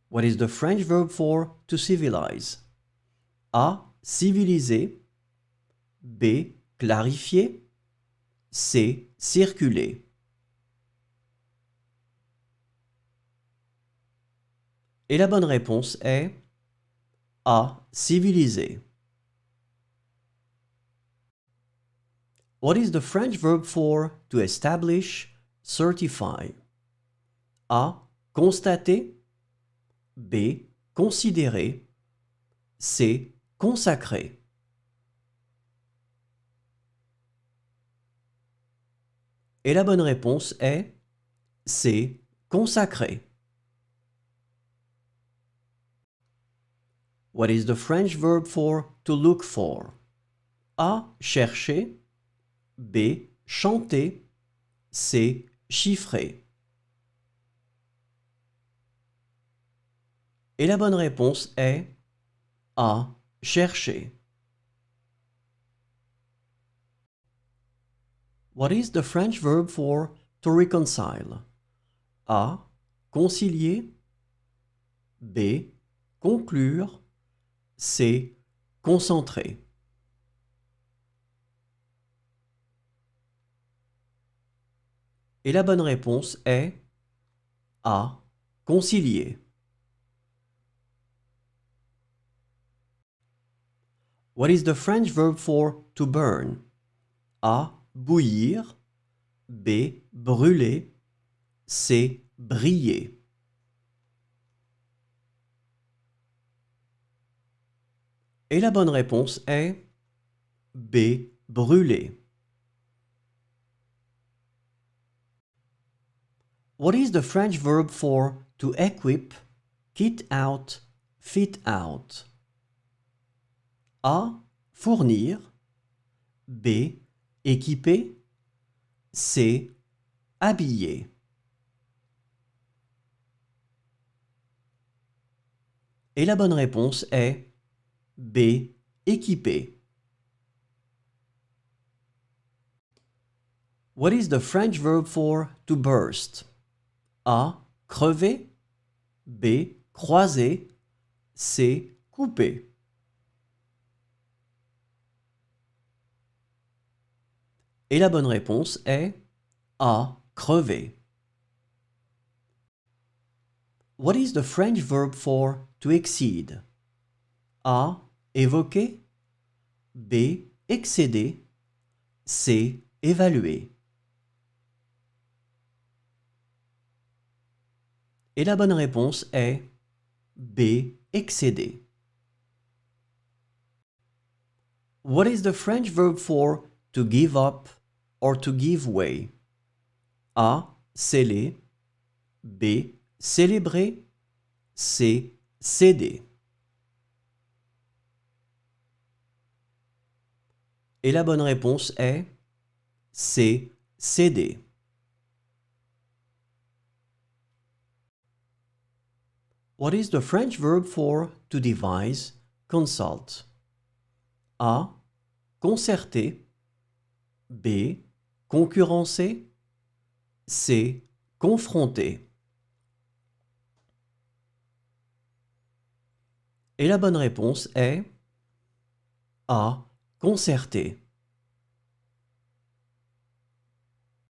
What is the French verb for to civilize? A. Civiliser. B. Clarifier. C. Circuler. Et la bonne réponse est A. Civiliser. What is the French verb for to establish, certify? A. Constater. B. Considérer. C. Consacrer. Et la bonne réponse est C. Consacrer. What is the French verb for to look for? A. Chercher. B. Chanter. C. Chiffrer. Et la bonne réponse est A. Chercher. What is the French verb for to reconcile? A. Concilier. B. Conclure. C. Concentrer. Et la bonne réponse est A. Concilier. What is the French verb for to burn? A. Bouillir. B. Brûler. C. Briller. Et la bonne réponse est B. Brûler. What is the French verb for to equip, kit out, fit out? A. Fournir. B. Équiper. C. Habiller. Et la bonne réponse est B. Équiper. What is the French verb for to burst? A. Crever. B. Croiser. C. Couper. Et la bonne réponse est A. Crever. What is the French verb for to exceed? A. Évoquer. B. Excéder. C. Évaluer. Et la bonne réponse est B. Excéder. What is the French verb for to give up or to give way? A. Sceller. B. Célébrer. C. Céder. Et la bonne réponse est C. Céder. What is the French verb for to devise, consult? A. Concerter. B. Concurrencer. C. Confronter. Et la bonne réponse est A. Concerter.